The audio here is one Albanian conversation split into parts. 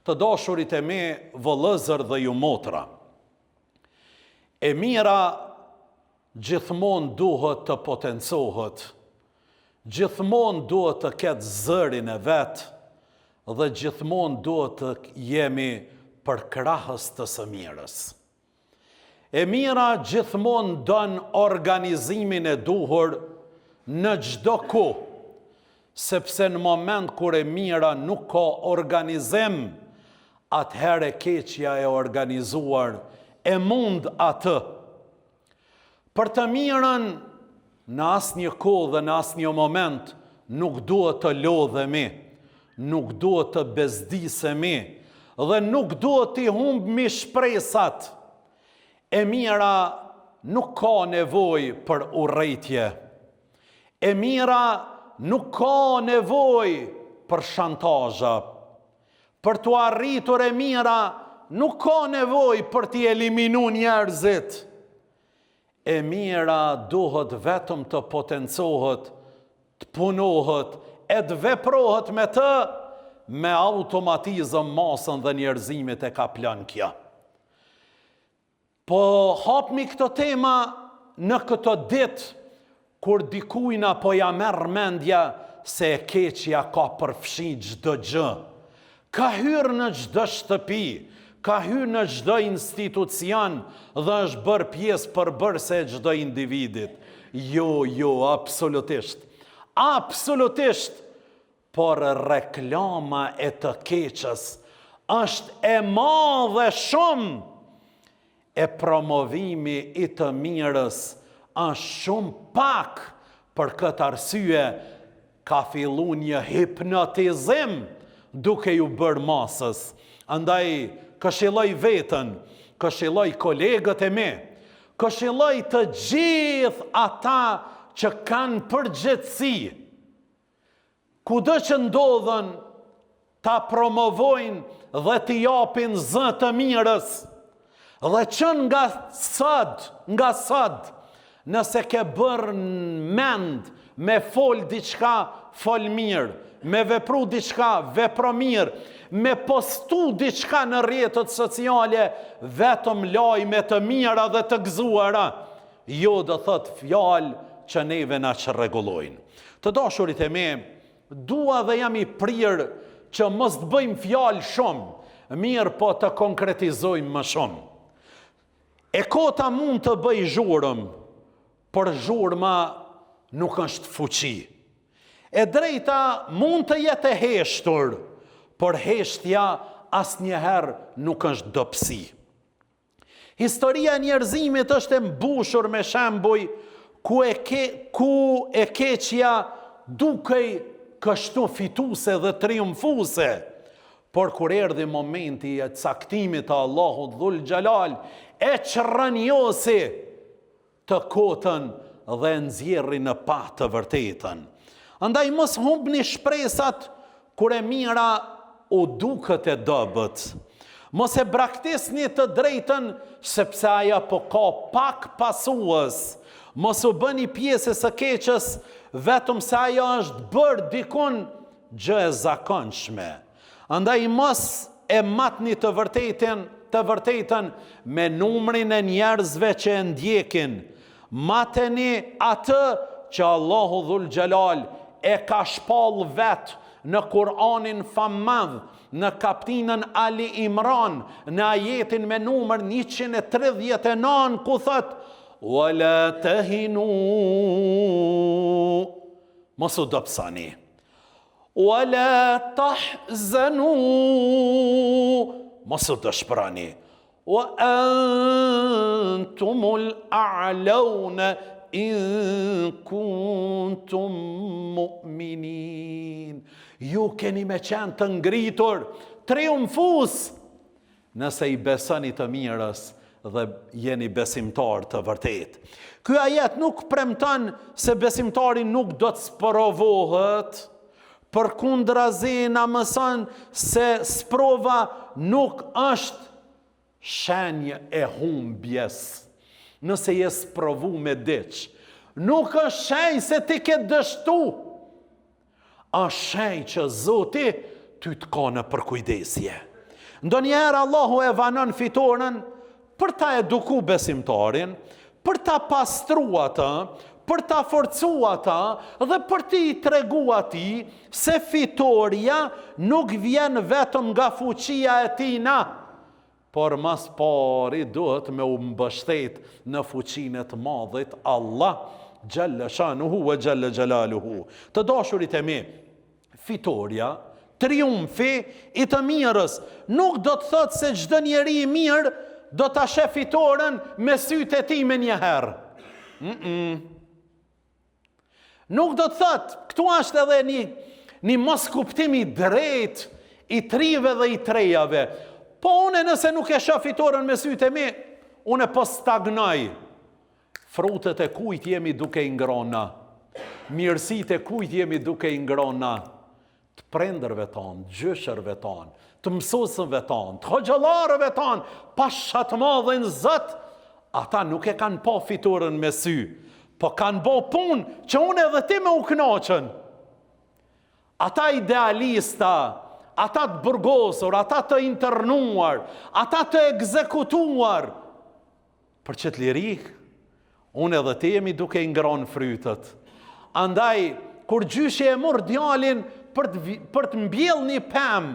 Të dashurit e me, vëllezër dhe ju motra, e mira gjithmonë duhet të potencohet, gjithmonë duhet të ketë zërin e vetë dhe gjithmonë duhet të jemi për krahës të së mirës. E mira gjithmonë don organizimin e duhur në çdo kohë, sepse në moment kur e mira nuk ka organizim, atëherë e keqja e organizuar e mund atë. Për të mirën, në asnjë kohë dhe në asnjë moment nuk duhet të lodhemi, nuk duhet të bezdisemi dhe nuk duhet të humbim shpresat. E mira nuk ka nevojë për urrëtie. E mira nuk ka nevojë për shantazha. Për të arritur e mira nuk ka nevojë për t'i eliminu njerëzit. E mira duhet vetëm të potencohet, të punohet, e të veprohet me të, me automatizëm masën dhe njerëzimit e ka plan kja. Po hapmi këto tema në këto ditë, kur dikujna po ja merr mendja se e keqja ka përfshi çdo gjë. Ka hyrë në çdo shtëpi, ka hyrë në çdo institucion dhe është bërë pjesë përbërëse e çdo individit. Jo, absolutisht. Absolutisht. Por reklama e të keqës është e madhe shumë. E promovimi i të mirës është shumë pak. Për këtë arsye ka fillu një hipnotizim duke ju bërë masës. Andaj këshilloj vetën, këshilloj kolegët e me, këshilloj të gjithë ata që kanë përgjithësi, kudo që ndodhen, ta promovojnë dhe t'i japin zë të mirës, dhe që nga sot, nëse ke bërë mend me fol diçka, fol mirë, me vepru diçka, vepro mirë, me postu diçka në rrjetet sociale, vetëm lajme të mira dhe të gëzuara, jo do thot fjalë që neve na çrregullojnë. Të dashurit e me, dua dhe jam i prirë që mos të bëjmë fjalë shumë, mirë po të konkretizojmë më shumë. E kota mund të bëj zhurmë, por zhurma nuk është fuqi. E drejta mund të jetë e heshtur, por heshtja asnjëherë nuk është dobësi. Historia e njerëzimit është e mbushur me shembuj ku e keqja dukej kështu fituse dhe triumfuse, por kur erdhi momenti e caktimit të Allahut Dhul Xhelal, e çrrënjosi të kotën dhe nxjerri në pa të vërtetën. Andaj mos humbni shpresat kur e mira u duket e dobët. Mos e braktisni të drejtën sepse aja po ka pak pasues. Mos u bëni pjesë së keqës vetëm se ajo është bërë dikun gjë e zakonshme. Andaj mos e matni të vërtetën me numrin e njerëzve që e ndjekin. Mateni atë që Allahu Dhul Xhelal e ka shpall vetë në Kur'anin fammadh, në kaptinën Ali Imran, në ajetin me numër 139, ku thot: "Wala tahinu", mos u dobësoni. "Wala tahzanu", mos u dëshpërani. "Wa antumul a'launa in kuntum mu'minin", ju keni me qenë të ngritur, triumfus, nëse i besoni të mirës dhe jeni besimtar të vërtet. Ky ajet nuk premton se besimtari nuk do të sprovohet, përkundrazi na mëson se sprova nuk është shenjë e humbjes. Nëse je sprovu me diç, nuk është shenjë se ti ke dështu, është shenjë që Zoti ty të ka në përkujdesje. Ndonjëherë Allahu e vanon fitoren për ta eduku besimtarin, për ta pastru atë, për ta forcu atë dhe për ti tregu atij se fitoria nuk vjen vetëm nga fuqia e tina, por mas pari duhet me u mbështet në fuqinë të madhit Allah Gjelle shanuhu wa Gjelle Gjelaluhu. Të dashurit e mi, fitoria, triumfi i të mirës nuk do të thotë se çdo njeri i mirë do ta sheh fitoren me sytë e tij me njëherë. Nuk do të thotë, këtu është edhe një mos kuptim i drejt i trive dhe i trejave. Po une nëse nuk e shoh fitoren me sytë e mi, une po stagnoj. Frutet e kujt jemi duke i ngrona, mirësitë e kujt jemi duke i ngrona, të prindërve tonë, gjyshërve tonë, të mësuesve tonë, të hoxhallarëve tonë, pasha të madhin Zot, ata nuk e kanë pa fitoren me sy, po kanë bë punë që unë edhe ti me u kënaqën. Ata idealista, ata të burgosur, ata të internuar, ata të ekzekutuar, për që të lirik, unë edhe ti jemi duke i ngronë frytët. Andaj, kur gjyshi e mor djalin për të mbjell një pemë,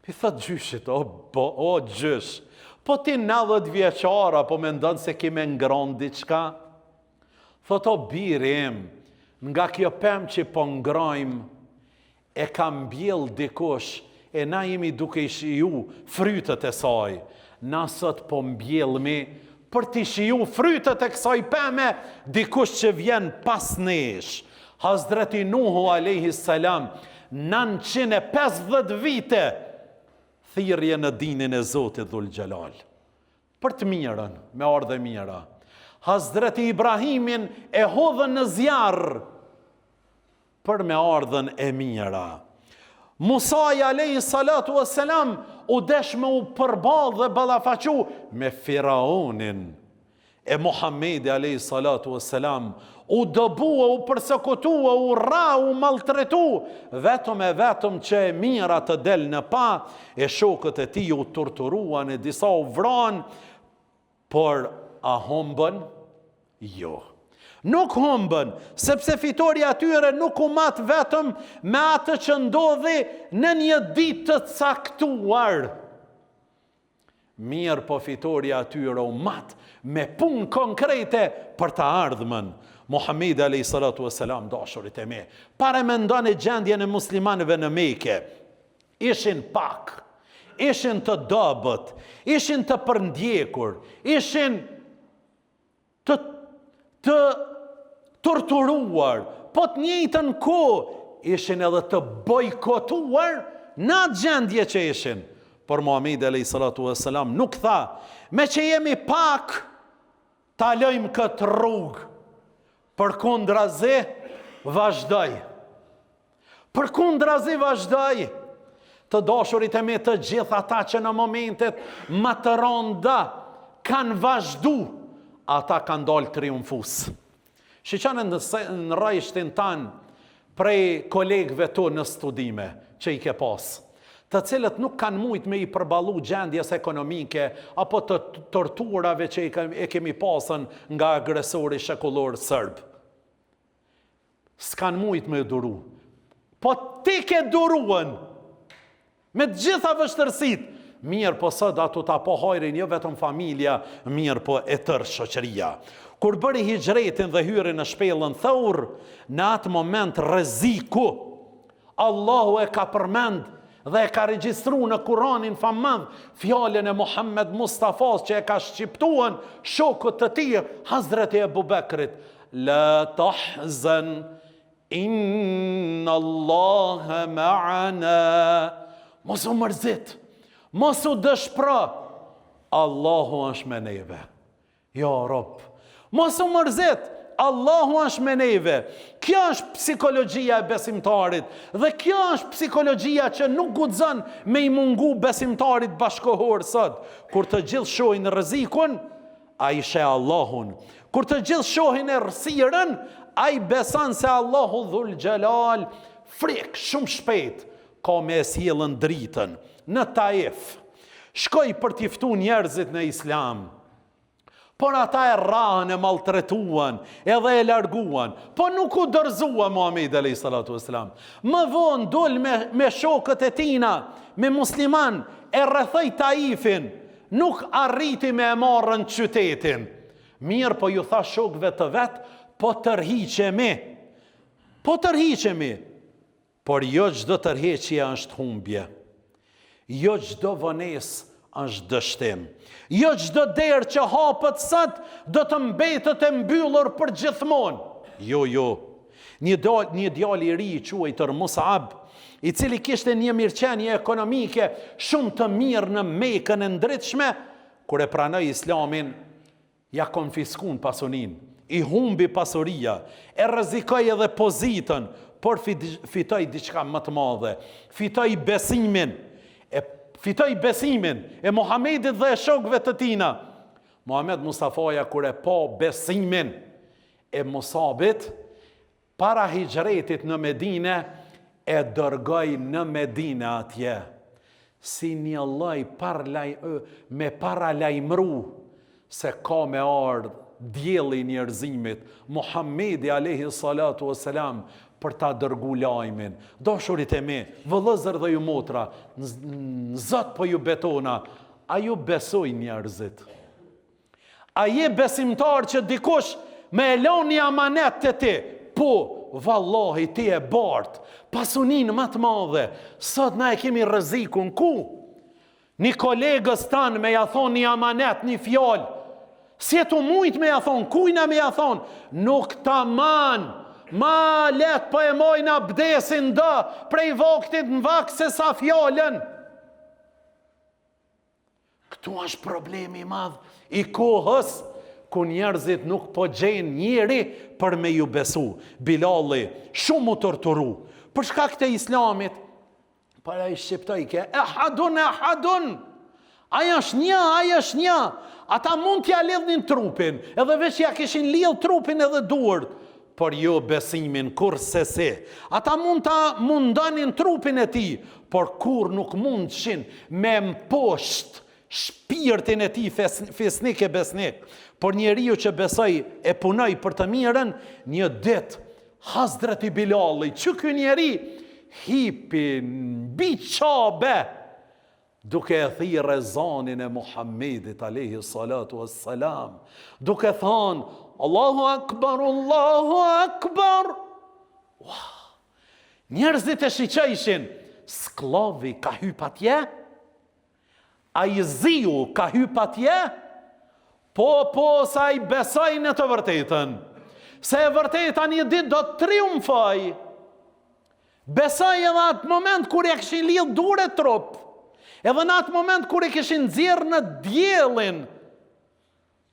i thot gjyshit, o gjysh, po ti 90 vjeçara, po me ndonë se kime ngronë diçka? Thot, o birim, nga kjo pemë që po ngrojmë, e ka mbjell dikush, e na jemi duke i shiju frytët e saj. Na sot po mbjellmi për t'i shiju frytët e kësaj peme, dikush që vjen pas nesh. Hazreti Nuhu a.s. 950 vite thirrje në dinin e Zotit Dhul Gjelal. Për të mirën, me ardhe mira. Hazreti Ibrahimin e hodhën në zjarr për me ardhen e mira. Musaj a.s. u desh me u përball dhe ballafaqu me Firaonin. E Muhamedi a.s. u dëbua, u përsekutua, u ra, u maltretu, vetëm që e mira të del në pa, e shokët e tij u torturuan, e disa u vran, por a humbën? Jo. Nuk humbën, sepse fitoria atyre nuk u mat vetëm me atë që ndodhi në një ditë të caktuar. Mirë po fitoria atyre u mat me punë konkrete për të ardhmen. Muhamedi a.s. dashurit e mi, pare me ndonë gjendjen e muslimanëve në Mekë, ishin pak, ishin të dobët, ishin të përndjekur, ishin të torturuar, po të njëjtën kohë ishin edhe të bojkotuar në atë gjendje që ishin. Por Muhamedi a.s. nuk tha, me që jemi pak, ta lojmë këtë rrugë. Përkundrazi vazhdoj. Përkundrazi vazhdoj. Të dashurit e mi, të gjithë ata që në momentet më të rënda kanë vazhdu, ata kanë dalë triumfus. Shiqanë në rajshtin tanë prej kolegëve tu në studime që i ke pas, të cilët nuk kanë mujt me i përballu gjendjes ekonomike apo të torturave që e kemi pasën nga agresori shekullor sërb. S'kan mujt me duru. Po ti ke duruën me të gjitha vështërsit. Mirë po sot ato ta pohojrin jo vetëm familja, mirë po e tërë shoqëria. Kur bëri hijretin dhe hyri në shpellën Thawr, në atë moment rreziku, Allahu e ka përmend dhe e ka regjistru në Kuranin famëdh fjalën e Muhammed Mustafas që e ka shqiptuan shokët të tij, Hazreti Ebu Bekrit, la tahzan inna Allaha ma'ana. Mos u mërzit, mos u dëshpëro, Allahu është me neve. Ja Rob, mos u mërzit, Allahu është me neve. Kjo është psikologjia e besimtarit dhe kjo është psikologjia që nuk guxon me i mungu besimtarit bashkohor sot. Kur të gjithë shohin rrezikun, ai sheh Allahun. Kur të gjithë shohin errësirën, ai beson se Allahu Dhul Gjelal frikë shumë shpejt ka me sjellën dritën. Në Taif, shkoj për t'i ftu njerëzit në islam. Por ata e rrahen, e maltretuan, edhe e larguan. Po nuk u dërzua Muhamedi alayhi salatu vesselam. Më vonë dol me shokët e tina, me musliman, e rrethoi Taifin, nuk arriti me e marrën qytetin. Mirë, po ju tha shokëve të vet, po tërhiqemi. Po tërhiqemi. Por jo çdo tërheqje është humbje. Jo çdo vonesë është dështim. Jo çdo derë që hapët sot do të mbetet e mbyllur për gjithmonë. Jo. Një djalë i ri i quajtur Mus'ab, i cili kishte një mirëqenie ekonomike shumë të mirë në Mekën e ndritshme, kur e pranoi Islamin, ja konfiskun pasurinë, i humbi pasuria, e rrezikoi edhe pozitën, por fitoi diçka më të madhe. Fitoi besimin e Muhamedit dhe e shokëve të tina. Muhammed Mustafaja kur e pa besimin e Musabit, para hijretit në Medine, e dërgoi në Medine atje. Si një lloj me paralajmëru se ka me ardhë dielli i njerëzimit, Muhamedi alayhi salatu wassalam, për ta dërgu lajmin. Dashurit e mi, vëllezër dhe ju motra, në Zot po ju betona, a ju besoj njerëzit? A je besimtar që dikush me e lën një amanet të ti? Po, vallahi ti e bart, pasunin më të madhe, sot na e kemi rrezikun ku? Një kolegës tanë me ja thonë një amanet, një fjalë, si e tu mujt me ja thonë, kujna me ja thonë, nuk ta manë, ma let po e mojnë abdesin dë, prej vaktit në vak se sa fjallën. Këtu është problemi madh i kohës, ku njerëzit nuk po gjenë njeri për me ju besu. Bilali, shumë u torturu. Për shkak të Islamit, para i shqiptoj ke, ehadun. Aja është një. Ata mund t'ja lidhin trupin, edhe veç ja kishin lidh trupin edhe duart, por jo besimin kur se si. Ata mund ta mundanin trupin e ti, por kur nuk mundshin me mposht shpirtin e ti fesnik e besnik. Por njeriu që besoj e punoj për të mirën, një dit, Hazreti Bilali, që ky njeri hipi mbi qabe, duke e thirrë ezanin e Muhammedit alayhi salatu wassalam, duke thënë Allahu Akbar, Allahu Akbar. Njerëzit e shiqejshin, sklavi ka hyp atje? A i ziu ka hyp atje? Po, sa i besoj në të vërtetën. Se e vërteta një dit do të triumfoj. Besoj edhe atë moment kur e këshin lidh dure trup, edhe në atë moment kur e këshin nxjerrë në diellin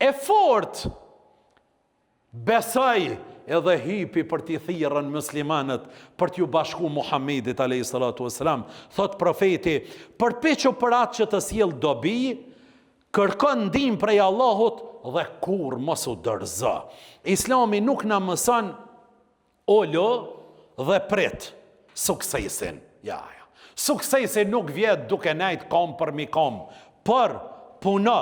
e fort, besoj edhe hypi për t'i thirrën muslimanët, për t'ju bashku Muhammedit alayhi salatu wassalam. Thot profeti, përpiqu për atë që të sjell dobi, kërkon ndihmë prej Allahut dhe kur mos u dorëzo. Islami nuk na mëson olo dhe prit suksesin. Ja. Suksesi nuk vjet duke nejt kom për mi kom, por puno,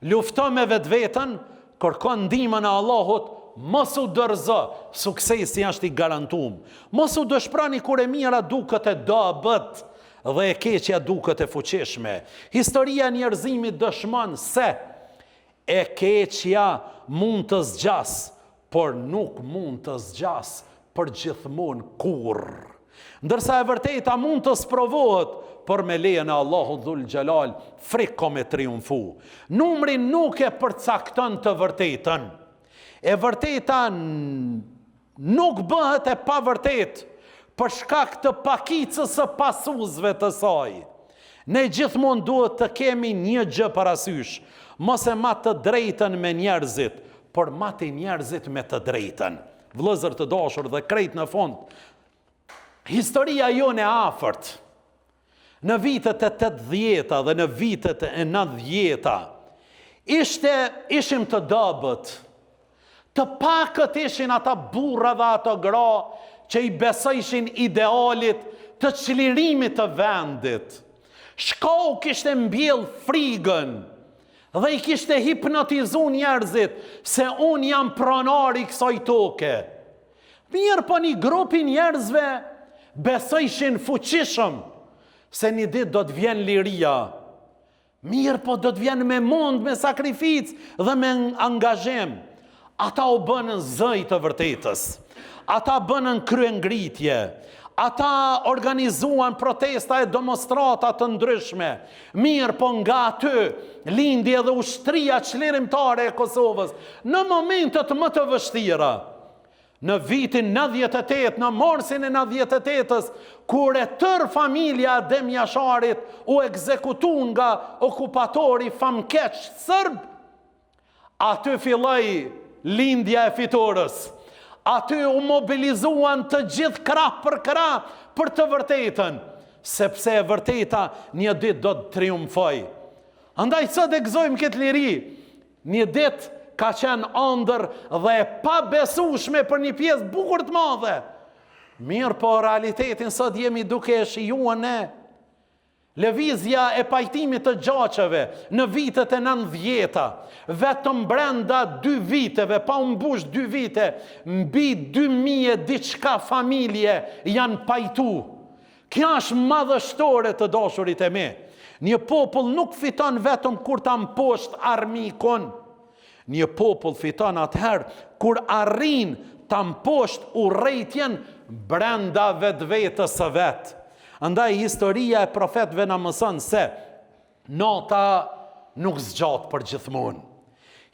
lufto me vetveten, kërkon ndihmën e Allahut, mos u dorëzo, suksesi është i garantuar. Mos u dëshprani kur e mira duket e dobët dhe e keqja duket e fuqishme. Historia e njerëzimit dëshmon se e keqja mund të zgjas, por nuk mund të zgjas për gjithmonë kurrë. Ndërsa e vërteta mund të sprovohet, por me lejen e Allahut Dhul Xhelal, friko me triumfu. Numri nuk e përcakton të vërtetën. E vërteta nuk bëhet e pa vërtet, për shkak të pakicës së pasuzve të saj. Ne gjithmonë duhet të kemi një gjë parasysh, mos e mat të drejtën me njerëzit, por mati njerëzit me të drejtën. Vëllezër të dashur dhe krejt në fund, historia jone afërt, në vitet e 80-ta dhe në vitet e 90-ta, ishim të dobët, të pakët ishin ata burra dhe ata gra që i besojshin idealit të çlirimit të vendit. Shkau kishte mbjell frigën dhe I kishte hipnotizu njerëzit se unë jam pronari kësaj toke. Mirë po një grupi njerëzve besojshin fuqishëm se një ditë do të vjen liria. Mirë po do të vjen me mund, me sakrificë dhe me angazhem. Ata u bënën zëj të vërtetës. Ata bënën kryengritje. Ata organizuan protesta e demonstrata të ndryshme. Mirë po nga aty lindi edhe ushtria çlirimtare e Kosovës në momentet më të vështira. Në vitin 98, në morsin e 98-ës, kur e tërë familja Adem Jasharit u ekzekutu nga okupatori famkeq sërb, aty filloi lindja e fitores. Aty u mobilizuan të gjithë krah për të vërtetën, sepse e vërteta një ditë do të triumfoj. Andaj sot e gëzojmë këtë liri, një ditë ka qenë ëndër dhe pa besueshme për një pjesë bukur të madhe. Mirë po realitetin sot jemi duke e shijuar ne. Lëvizja e pajtimit të gjaqeve në vitet e 90-ta, vetëm brenda 2 viteve, pa u mbush 2 vite, mbi 2000 diçka familje janë pajtu. Kjo është madhështore të dashurit e mi. Një popull nuk fiton vetëm kur ta mposht armikun. Një popull fiton atëherë kur arrin ta mposht urrejtjen brenda vetvetes së vet. Andaj historia e profetëve na mëson se nota nuk zgjat për gjithmonë.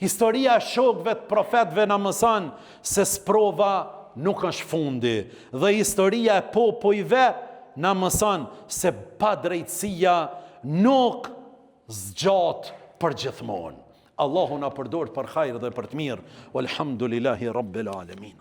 Historia e shokëve të profetëve na mëson se sprova nuk është fundi. Dhe historia e popujve na mëson se padrejtësia nuk zgjat për gjithmonë. Allahu na përdor për hajër dhe për të mirë. Walhamdulillahi rabbil alamin.